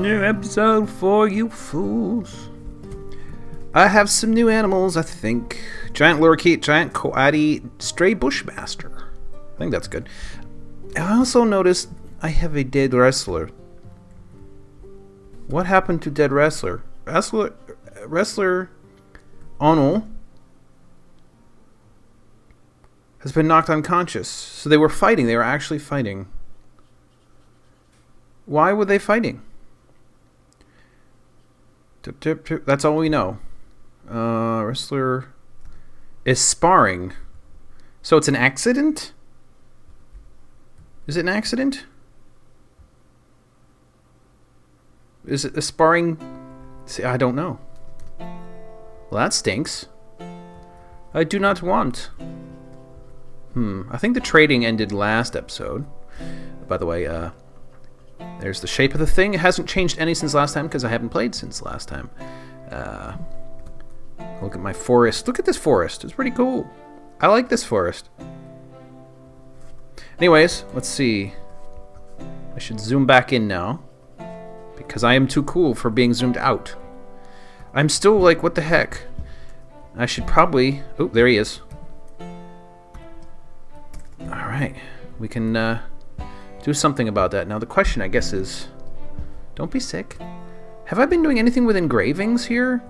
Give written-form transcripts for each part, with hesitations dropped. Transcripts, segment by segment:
New episode for you fools. I have some new animals, I think. Giant lorikeet, giant coati, stray bushmaster. I think that's good. I also noticed I have a dead wrestler. What happened to dead wrestler? Wrestler Ono has been knocked unconscious. So they were fighting. They were actually fighting. Why were they fighting? Tip, tip, tip. That's all we know. Wrestler is sparring. So it's an accident? Is it an accident? Is it a sparring? See, I don't know. Well, that stinks. I do not want. I think the trading ended last episode. By the way, there's the shape of the thing. It hasn't changed any since last time because I haven't played since last time. Look at my forest. Look at this forest. It's pretty cool. I like this forest. Anyways, let's see. I should zoom back in now because I am too cool for being zoomed out. I'm still like, what the heck? I should probably... Oh, there he is. Alright. We can do something about that. Now the question, I guess, is... Don't be sick. Have I been doing anything with engravings here?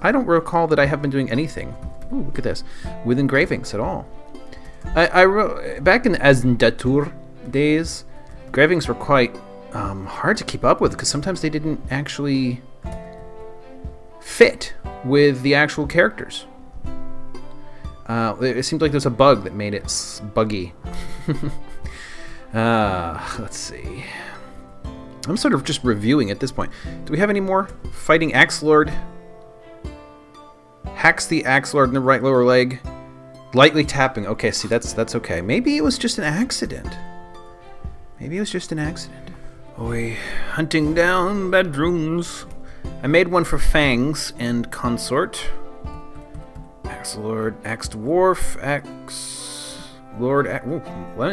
I don't recall that I have been doing anything. Ooh, look at this. With engravings at all. I wrote... Back in the Azndatur days, engravings were quite hard to keep up with because sometimes they didn't actually fit with the actual characters. It seemed like there's a bug that made it buggy. Let's see. I'm sort of just reviewing at this point. Do we have any more? Fighting Axe Lord. Hacks the Axe Lord in the right lower leg. Lightly tapping. Okay, see, that's okay. Maybe it was just an accident. Maybe it was just an accident. Oi, hunting down bedrooms. I made one for Fangs and Consort. Axe Lord, Axe Dwarf, Axe Lord,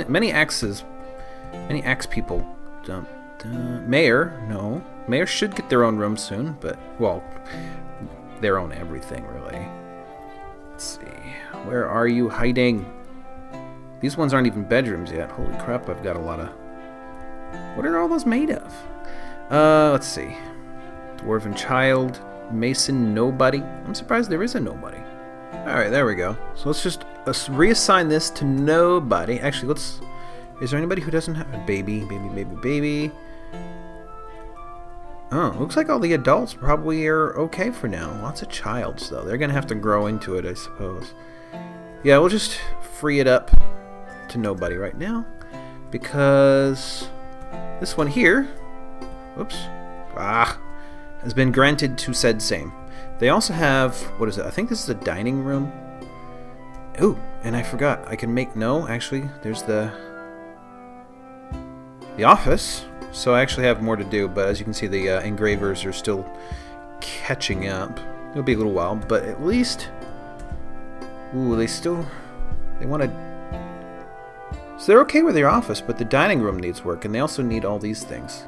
many axes, many axe people. Mayor, no. Mayor should get their own room soon, but, well, their own everything, really. Let's see. Where are you hiding? These ones aren't even bedrooms yet. Holy crap, I've got a lot of... What are all those made of? Let's see. Dwarven child, mason, nobody. I'm surprised there is a nobody. Alright, there we go. So let's reassign this to nobody. Actually, let's... Is there anybody who doesn't have a baby? Baby. Oh, looks like all the adults probably are okay for now. Lots of childs, though. They're going to have to grow into it, I suppose. Yeah, we'll just free it up to nobody right now. Because this one here... Whoops. Has been granted to said same. They also have... What is it? I think this is a dining room. Ooh, and I forgot. I can make... No, actually, there's the office. So I actually have more to do, but as you can see, the engravers are still catching up. It'll be a little while, but at least... Ooh, they want to... So they're okay with their office, but the dining room needs work, and they also need all these things,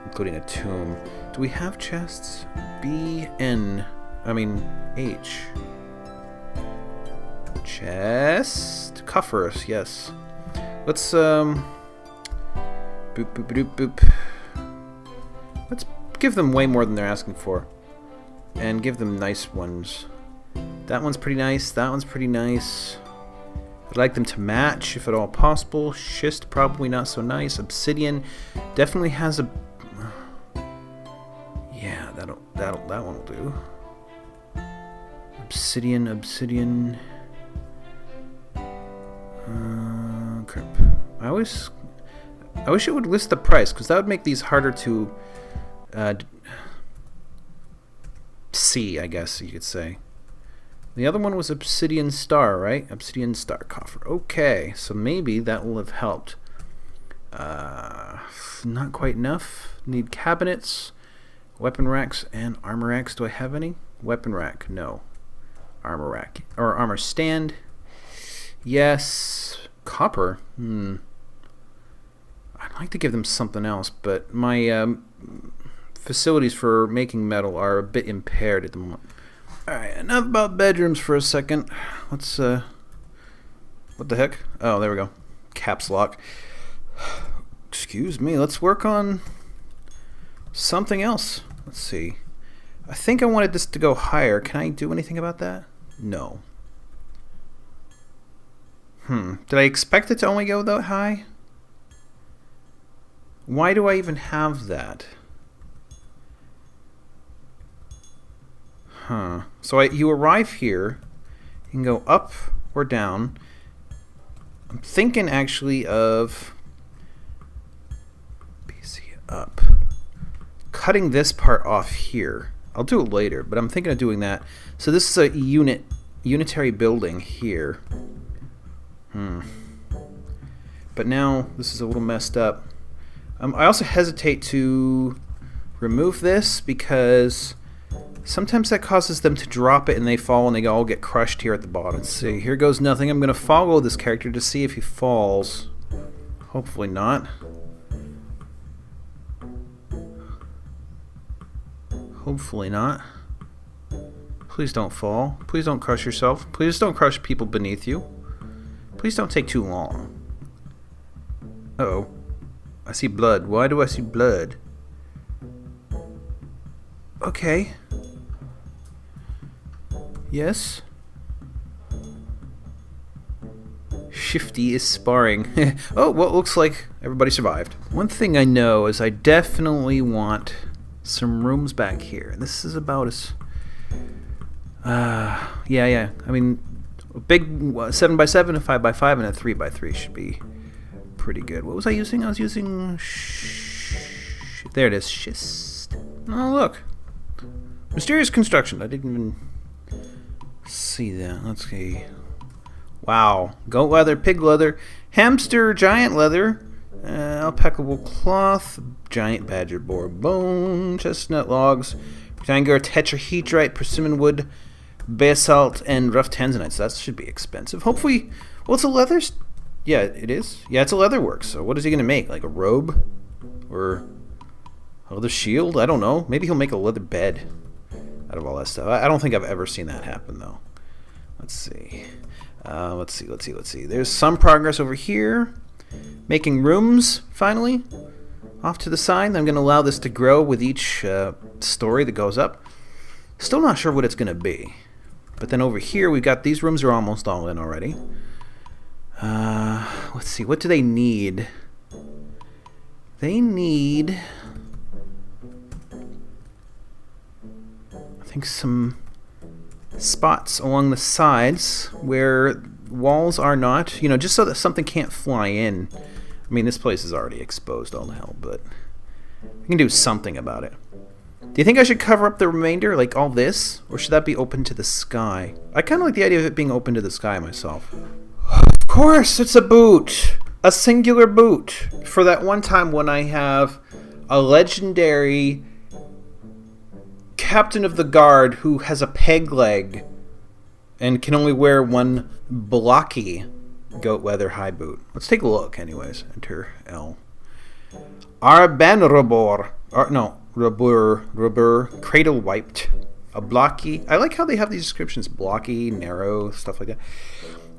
including a tomb. Do we have chests? H. Chest? Coffers, yes. Let's, boop, boop, boop, boop. Let's give them way more than they're asking for. And give them nice ones. That one's pretty nice. That one's pretty nice. I'd like them to match, if at all possible. Schist, probably not so nice. Obsidian definitely has a... Yeah, that one will do. Obsidian. Crap. I wish it would list the price, because that would make these harder to see, I guess you could say. The other one was Obsidian Star, right? Obsidian Star coffer. Okay, so maybe that will have helped. Not quite enough. Need cabinets, weapon racks, and armor racks. Do I have any? Weapon rack, no. Armor rack, or armor stand. Yes. Copper. I'd like to give them something else, but my facilities for making metal are a bit impaired at the moment. Alright, enough about bedrooms for a second. Let's, what the heck? Oh, there we go. Caps lock. Excuse me, let's work on something else. Let's see. I think I wanted this to go higher. Can I do anything about that? No. Did I expect it to only go that high? Why do I even have that? So you arrive here. You can go up or down. I'm thinking actually of BC up. Cutting this part off here. I'll do it later, but I'm thinking of doing that. So this is a unitary building here. But now this is a little messed up. I also hesitate to remove this because sometimes that causes them to drop it and they fall and they all get crushed here at the bottom. Let's see, here goes nothing. I'm going to follow this character to see if he falls. Hopefully not. Hopefully not. Please don't fall. Please don't crush yourself. Please don't crush people beneath you. Please don't take too long. Uh-oh. I see blood. Why do I see blood? Okay. Yes. Shifty is sparring. Oh, well, it looks like everybody survived. One thing I know is I definitely want some rooms back here. This is about as... yeah. I mean, a big 7x7, a 5x5, and a 3x3 should be pretty good. What was I using? I was using... there it is. Schist. Oh, look. Mysterious construction. I didn't even see that. Let's see. Wow. Goat leather, pig leather, hamster, giant leather, alpaca wool cloth, giant badger boar bone, chestnut logs, rectangular tetrahedrite, persimmon wood, basalt, and rough tanzanite. So that should be expensive. Hopefully, well, it's a leather. Yeah, it is. Yeah, it's a leather work. So what is he going to make? Like a robe? Or a leather shield? I don't know. Maybe he'll make a leather bed out of all that stuff. I don't think I've ever seen that happen, though. Let's see. Let's see. There's some progress over here. Making rooms, finally. Off to the side. I'm going to allow this to grow with each story that goes up. Still not sure what it's going to be. But then over here, we've got these rooms are almost all in already. Let's see. What do they need? They need... I think some spots along the sides where walls are not, just so that something can't fly in. I mean, this place is already exposed all to hell, but we can do something about it. Do you think I should cover up the remainder, like all this, or should that be open to the sky? I kind of like the idea of it being open to the sky myself. Of course, it's a boot. A singular boot. For that one time when I have a legendary captain of the guard who has a peg leg and can only wear one blocky goat leather high boot. Let's take a look anyways. Enter L. Arbanrobor. Rubber, cradle wiped. A blocky. I like how they have these descriptions. Blocky, narrow, stuff like that.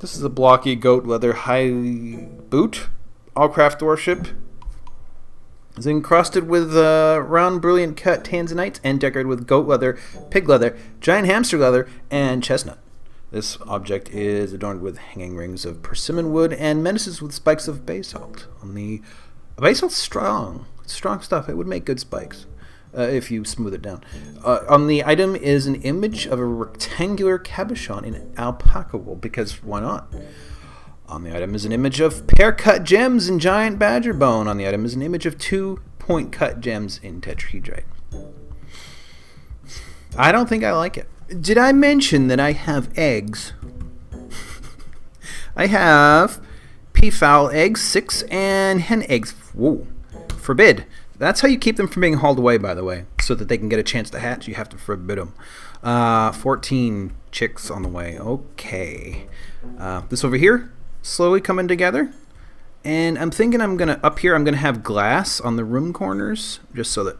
This is a blocky goat leather high boot. All craft dwarfship. It's encrusted with round, brilliant cut tanzanites and decorated with goat leather, pig leather, giant hamster leather, and chestnut. This object is adorned with hanging rings of persimmon wood and menaces with spikes of basalt. Basalt's strong. It's strong stuff. It would make good spikes if you smooth it down. On the item is an image of a rectangular cabochon in alpaca wool, because why not? On the item is an image of pear-cut gems in giant badger bone. On the item is an image of 2-point cut gems in tetrahedrite. I don't think I like it. Did I mention that I have eggs? I have peafowl eggs, 6, and hen eggs. Whoa. Forbid. That's how you keep them from being hauled away, by the way. So that they can get a chance to hatch, you have to forbid them. 14 chicks on the way. Okay. This over here, slowly coming together. And I'm thinking I'm gonna up here. I'm gonna have glass on the room corners, just so that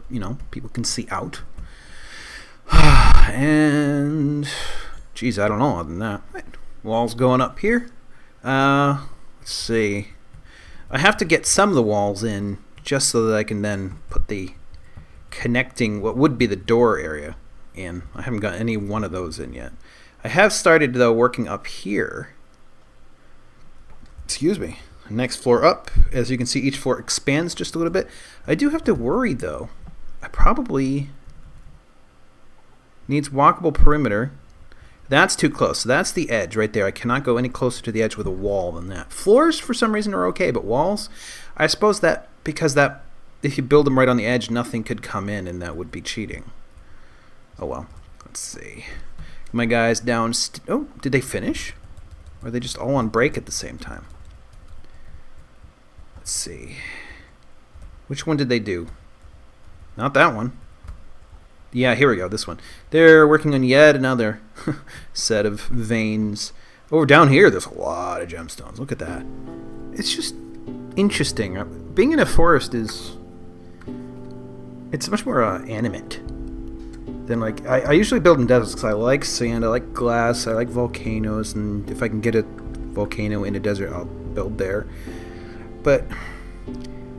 people can see out. And geez, I don't know other than that. Right. Walls going up here. Let's see. I have to get some of the walls in just so that I can then put the connecting what would be the door area in. I haven't got any one of those in yet. I have started though working up here. Excuse me. Next floor up. As you can see, each floor expands just a little bit. I do have to worry though. I probably needs walkable perimeter. That's too close. So that's the edge right there. I cannot go any closer to the edge with a wall than that. Floors for some reason are okay, but walls, I suppose that because that if you build them right on the edge, nothing could come in, and that would be cheating. Oh well. Let's see. My guys down. Oh, did they finish? Or are they just all on break at the same time? Let's see. Which one did they do? Not that one. Yeah, here we go, this one. They're working on yet another set of veins. Over down here, there's a lot of gemstones. Look at that. It's just interesting. Being in a forest is... It's much more animate than like... I usually build in deserts because I like sand, I like glass, I like volcanoes, and if I can get a volcano in a desert, I'll build there. But...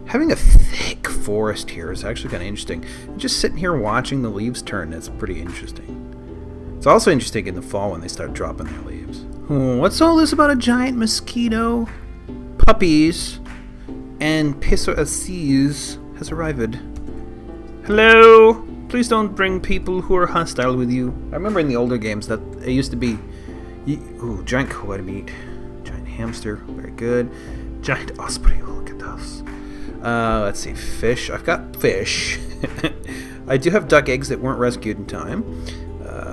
having a thick forest here is actually kind of interesting. Just sitting here watching the leaves turn, that's pretty interesting. It's also interesting in the fall when they start dropping their leaves. Oh, what's all this about a giant mosquito? Puppies and Peso Assis has arrived. Hello! Please don't bring people who are hostile with you. I remember in the older games that it used to be... Ooh, giant koala meat. Giant hamster, very good. Giant osprey, look at those. Let's see, fish. I've got fish. I do have duck eggs that weren't rescued in time.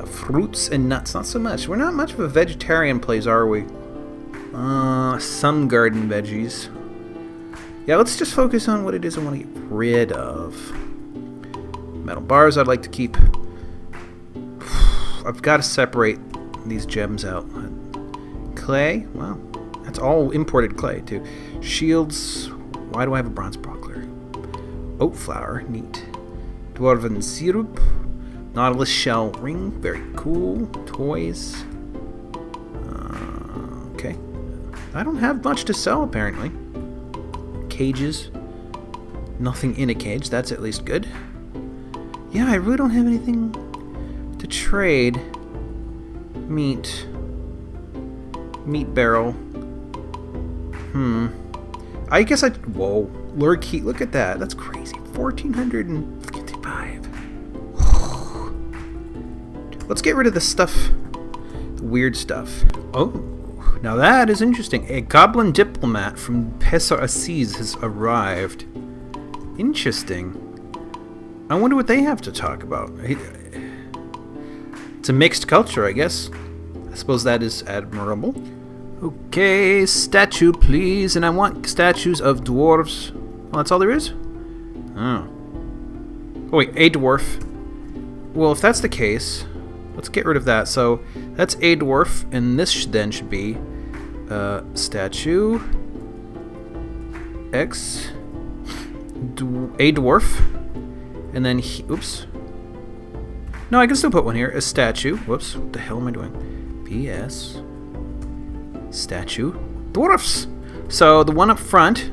Fruits and nuts, not so much. We're not much of a vegetarian place, are we? Some garden veggies. Yeah, let's just focus on what it is I want to get rid of. Metal bars I'd like to keep. I've got to separate these gems out. Clay, well, that's all imported clay, too. Shields. Why do I have a bronze sparkler? Oat flour, neat. Dwarven syrup. Nautilus shell ring, very cool. Toys. Okay. I don't have much to sell, apparently. Cages. Nothing in a cage, that's at least good. Yeah, I really don't have anything to trade. Meat. Meat barrel. I guess I... Whoa. Lure key. Look at that. That's crazy. 1,455. Let's get rid of the stuff. The weird stuff. Oh. Now that is interesting. A goblin diplomat from Peso Assis has arrived. Interesting. I wonder what they have to talk about. It's a mixed culture, I guess. I suppose that is admirable. Okay, statue, please. And I want statues of dwarves. Oh, that's all there is? Oh. Oh, wait, a dwarf. Well, if that's the case, let's get rid of that. So, that's a dwarf, and this then should be statue X a dwarf, and then oops. No, I can still put one here. A statue. Whoops, what the hell am I doing? PS statue dwarfs. So the one up front,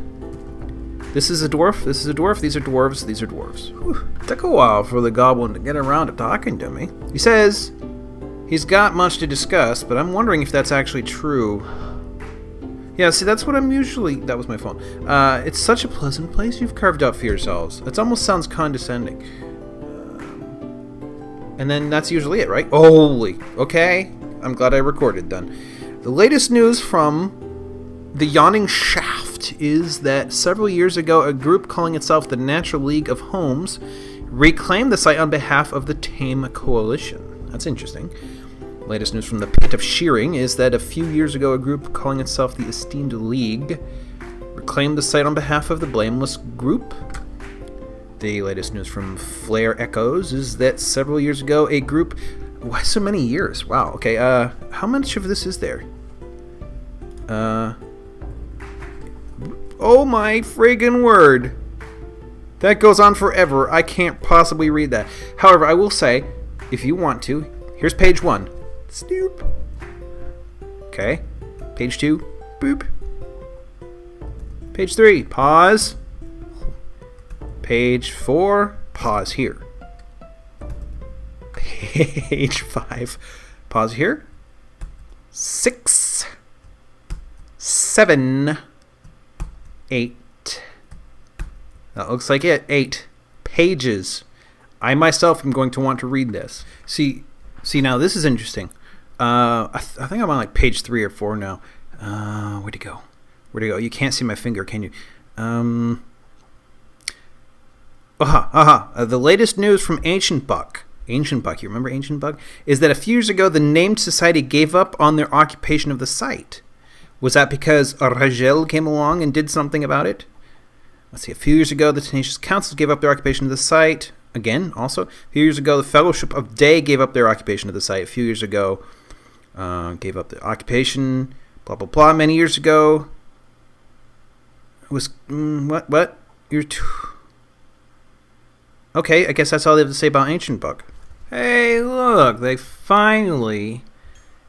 this is a dwarf, this is a dwarf, these are dwarves, these are dwarves. Whew. Took a while for the goblin to get around to talking to me. He says he's got much to discuss, but I'm wondering if that's actually true. Yeah, see, that's what I'm usually... That was my phone. It's such a pleasant place you've carved out for yourselves. It almost sounds condescending. And then that's usually it, right? Holy. Okay. I'm glad I recorded then. The latest news from the Yawning Shaft is that several years ago, a group calling itself the Natural League of Homes reclaimed the site on behalf of the Tame Coalition. That's interesting. Latest news from the Pit of Shearing is that a few years ago, a group calling itself the Esteemed League reclaimed the site on behalf of the Blameless Group. The latest news from Flare Echoes is that several years ago, a group... Why so many years? Wow, okay, how much of this is there? Oh my friggin' word. That goes on forever. I can't possibly read that. However, I will say, if you want to, here's page 1. Snoop. Okay. Page 2. Boop. Page 3. Pause. Page 4. Pause here. Page 5. Pause here. 6. 7. 8. That looks like it. 8 pages. I myself am going to want to read this. See now this is interesting. I think I'm on like page 3 or 4 now. Where'd it go? You can't see my finger, can you? The latest news from Ancient Buck. Ancient Buck, you remember Ancient Buck? Is that a few years ago the named society gave up on their occupation of the site. Was that because Ragel came along and did something about it? Let's see, a few years ago the Tenacious Council gave up their occupation of the site. Again, also, a few years ago the Fellowship of Day gave up their occupation of the site. A few years ago, gave up the occupation, blah, blah, blah. Many years ago, it was, what? Okay, I guess that's all they have to say about Ancient Buck. Hey, look, they finally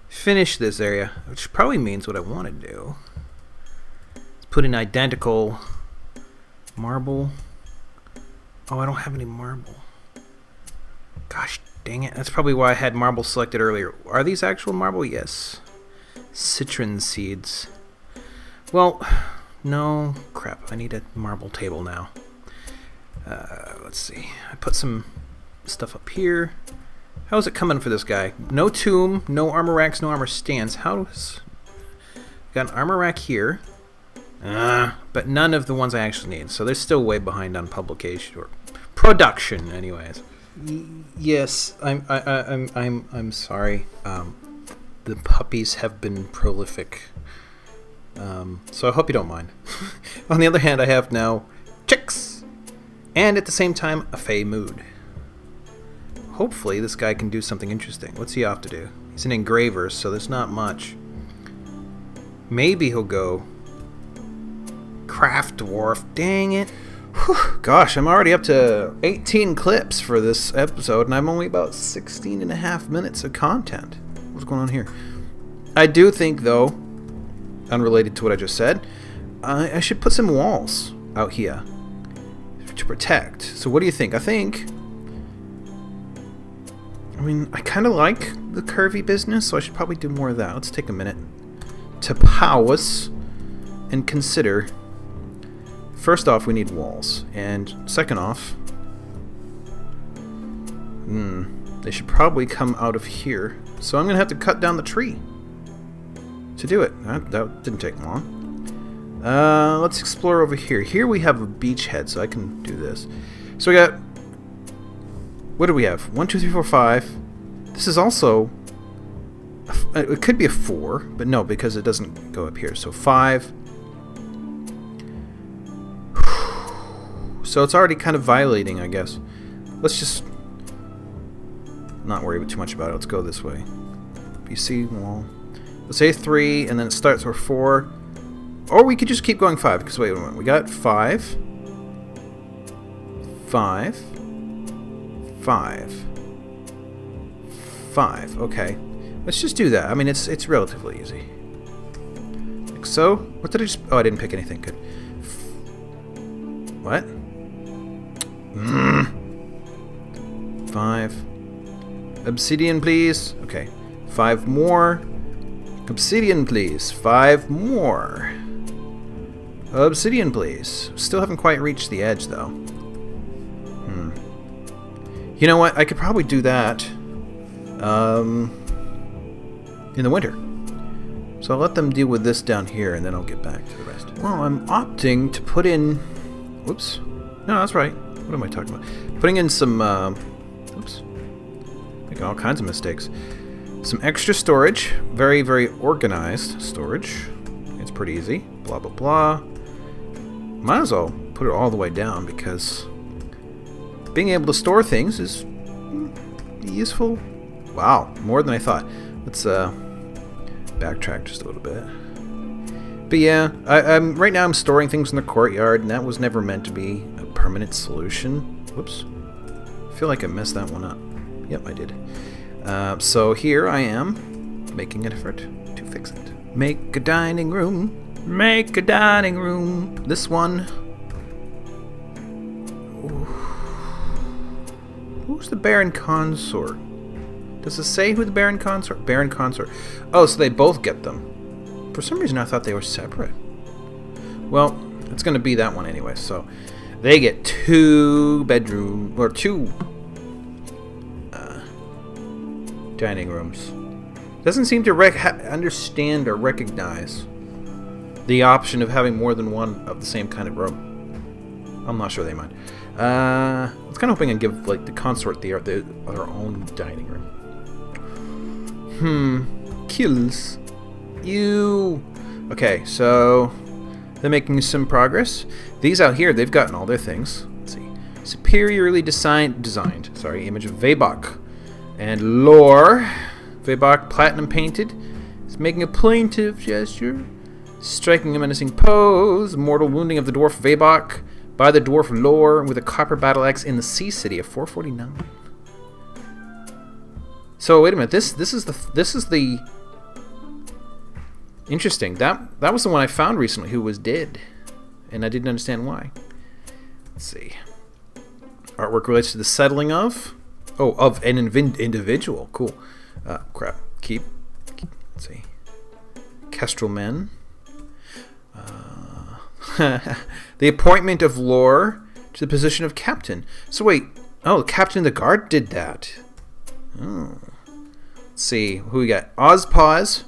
finished this area, which probably means what I want to do. Let's put in identical marble. Oh, I don't have any marble. Gosh dang it. That's probably why I had marble selected earlier. Are these actual marble? Yes. Citron seeds. Well, no. Crap. I need a marble table now. Let's see. I put some stuff up here. How's it coming for this guy? No tomb, no armor racks, no armor stands. How's... Got an armor rack here. But none of the ones I actually need. So they're still way behind on publication or production, anyways. Yes, I'm sorry. The puppies have been prolific. So I hope you don't mind. On the other hand, I have now chicks, and at the same time a fey mood. Hopefully this guy can do something interesting. What's he off to do? He's an engraver, so there's not much. Maybe he'll go craft dwarf. Dang it. Whew. Gosh, I'm already up to 18 clips for this episode, and I'm only about 16 and a half minutes of content. What's going on here? I do think, though, unrelated to what I just said, I should put some walls out here to protect. So what do you think? I kind of like the curvy business, so I should probably do more of that. Let's take a minute to pause and consider. First off, we need walls, and second off, they should probably come out of here. So I'm going to have to cut down the tree to do it. That didn't take long. Let's explore over here. Here we have a beachhead, so I can do this. So we got... What do we have? 1, 2, 3, 4, 5. This is also... It could be a 4, but no, because it doesn't go up here. So 5. So it's already kind of violating, I guess. Let's just not worry too much about it. Let's go this way. BC wall. Let's say 3, and then it starts with 4. Or we could just keep going 5, because wait a minute. We got 5. 5. 5. 5. Okay. Let's just do that. I mean, it's relatively easy. Like so. What did I just... Oh, I didn't pick anything. Good. What? 5. Obsidian, please. Okay. 5 more. Obsidian, please. 5 more. Obsidian, please. Still haven't quite reached the edge, though. You know what? I could probably do that in the winter. So I'll let them deal with this down here, and then I'll get back to the rest. Well, I'm opting to put in... Whoops. No, that's right. What am I talking about? Putting in some... Oops. Making all kinds of mistakes. Some extra storage. Very, very organized storage. It's pretty easy. Blah, blah, blah. Might as well put it all the way down, because being able to store things is useful. Wow, more than I thought. Let's backtrack just a little bit. But yeah, I'm right now I'm storing things in the courtyard, and that was never meant to be a permanent solution. Whoops. I feel like I messed that one up. Yep, I did. So here I am, making an effort to fix it. Make a dining room. Make a dining room. This one. Ooh. Who's the Baron Consort? Does it say who the Baron Consort? Baron Consort. Oh, so they both get them. For some reason I thought they were separate. Well, it's going to be that one anyway. So they get 2 bedroom or 2 dining rooms. Doesn't seem to understand or recognize the option of having more than one of the same kind of room. I'm not sure they mind. I was kind of hoping I'd give like the consort their own dining room. Kills. You. Okay, so they're making some progress. These out here, they've gotten all their things. Let's see. Superiorly designed. Sorry, image of Vebok and lore. Vebok, platinum painted, is making a plaintive gesture, striking a menacing pose. Mortal wounding of the dwarf Vebok by the dwarf lore with a copper battle axe in the Sea City of 449. So wait a minute. This is the. Interesting. That was the one I found recently who was dead, and I didn't understand why. Let's see. Artwork relates to the settling of an individual. Cool. Crap. Keep. Let's see. Kestrel men. The appointment of lore to the position of captain. So wait. Oh, the captain of the guard did that. Oh. Let's see. Who we got? Ozpause.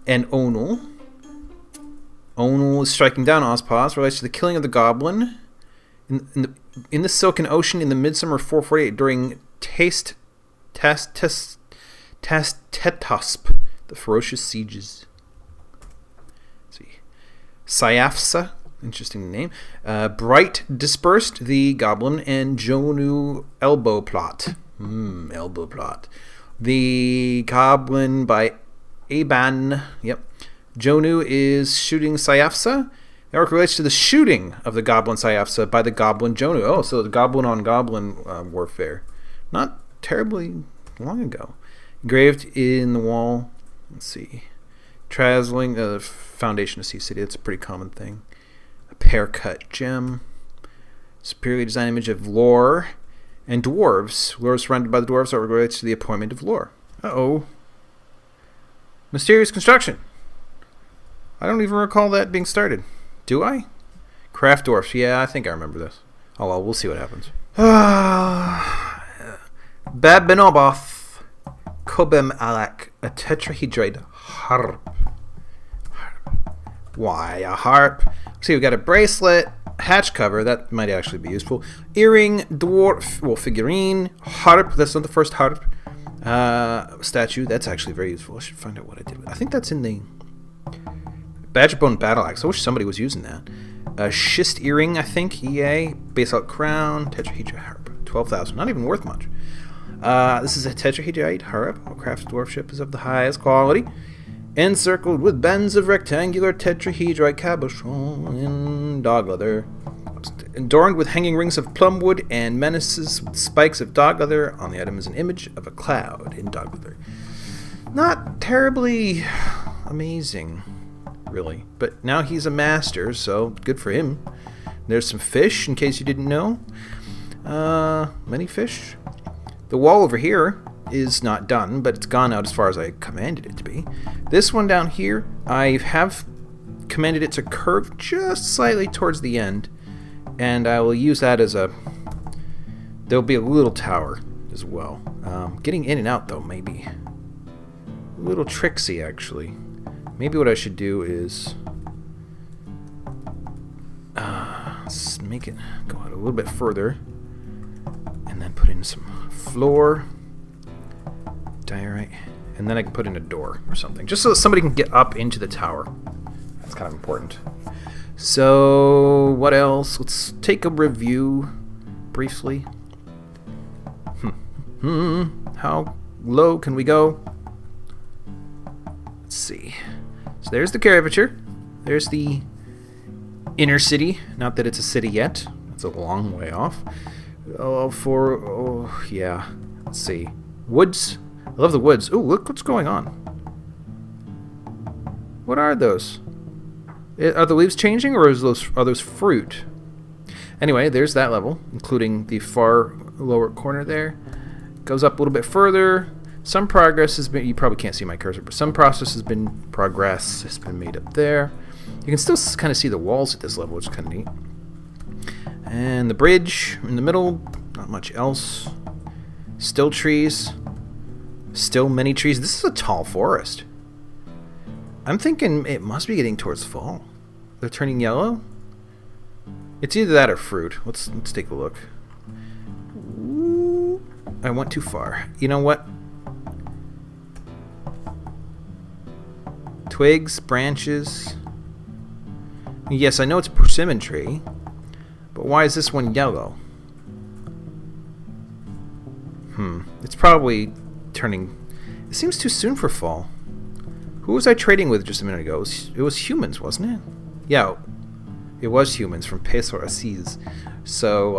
And Onul. Onul is striking down Ozpause. Relates to the killing of the goblin in the Silken Ocean in the midsummer of 448 during Tetosp, the ferocious sieges. Let's see. Syafsa, interesting name. Bright dispersed the goblin and Jonu elbow plot. Elbow plot. The goblin by Aban. Yep. Jonu is shooting Syafsa. The arc relates to the shooting of the goblin Syafsa by the goblin Jonu. Oh, so the goblin on goblin warfare. Not terribly long ago. Engraved in the wall. Let's see. Trazzling the foundation of Sea City. That's a pretty common thing. A pear cut gem. Superiorly designed image of lore. And dwarves. Lore surrounded by the dwarves. Arc relates to the appointment of lore. Uh-oh. Mysterious construction. I don't even recall that being started. Do I? Craft dwarfs. Yeah, I think I remember this. Oh well, we'll see what happens. Babinoboth. Kobem alak. A tetrahedrite harp. Why a harp? See, we've got a bracelet. Hatch cover. That might actually be useful. Earring. Dwarf. Well, figurine. Harp. That's not the first harp. Statue. That's actually very useful. I should find out what I did with it. I think that's in the Badgerbone Battle Axe. I wish somebody was using that. Schist earring, I think. EA. Basalt crown. Tetrahedrite harp. 12,000. Not even worth much. This is a tetrahedrite harp. Crafted dwarf ship is of the highest quality. Encircled with bands of rectangular tetrahedrite cabochon in dog leather. Adorned with hanging rings of plumwood and menaces with spikes of dog leather. On the item is an image of a cloud in dog leather. Not terribly amazing, really. But now he's a master, so good for him. There's some fish, in case you didn't know. Many fish. The wall over here is not done, but it's gone out as far as I commanded it to be. This one down here, I have commanded it to curve just slightly towards the end. And I will use that as a... There'll be a little tower as well. Getting in and out, though, maybe a little tricksy, actually. Maybe what I should do is... let's make it go out a little bit further. And then put in some floor. Diorite. And then I can put in a door or something. Just so that somebody can get up into the tower. That's kind of important. So, what else? Let's take a review briefly. How low can we go? Let's see. So there's the curvature. There's the inner city. Not that it's a city yet. It's a long way off. Yeah. Let's see. Woods. I love the woods. Ooh, look what's going on. What are those? Are the leaves changing, or are those fruit? Anyway, there's that level, including the far lower corner there. Goes up a little bit further. Some progress has been, you probably can't see my cursor, but some progress has been made up there. You can still kind of see the walls at this level, which is kind of neat. And the bridge in the middle, not much else. Still trees. Still many trees. This is a tall forest. I'm thinking it must be getting towards fall. They're turning yellow. It's either that or fruit. Let's take a look. Ooh, I went too far. You know what? Twigs, branches. Yes, I know it's a persimmon tree, but why is this one yellow? It's probably turning. It seems too soon for fall. Who was I trading with just a minute ago? It was humans, wasn't it? Yeah, it was humans from Pesor Assis. So,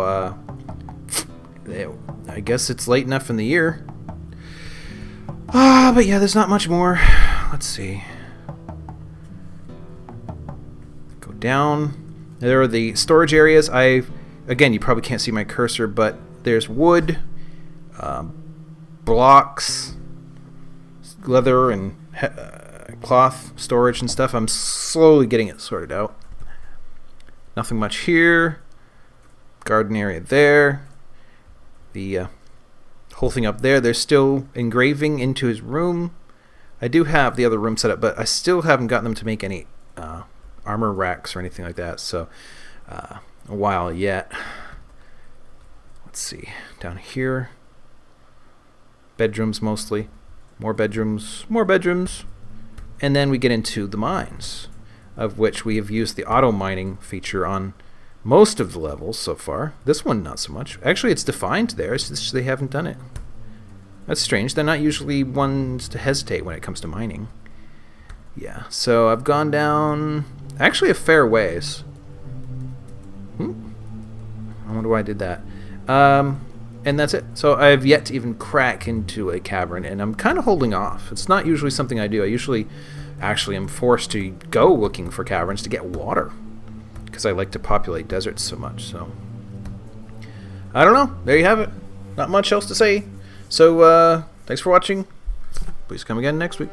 I guess it's late enough in the year. But yeah, there's not much more. Let's see. Go down. There are the storage areas. Again, you probably can't see my cursor, but there's wood, blocks, leather, and cloth storage and stuff. I'm slowly getting it sorted out. Nothing much here. Garden area there. The whole thing up there. There's still engraving into his room. I do have the other room set up, but I still haven't gotten them to make any armor racks or anything like that. So a while yet. Let's see. Down here. Bedrooms mostly. More bedrooms. More bedrooms. And then we get into the mines, of which we have used the auto mining feature on most of the levels so far. This one, not so much. Actually, it's defined there. It's just they haven't done it. That's strange. They're not usually ones to hesitate when it comes to mining. Yeah, so I've gone down actually a fair ways. I wonder why I did that. And that's it. So I've yet to even crack into a cavern, and I'm kind of holding off. It's not usually something I do. I usually actually am forced to go looking for caverns to get water, because I like to populate deserts so much. So I don't know. There you have it. Not much else to say. So thanks for watching. Please come again next week.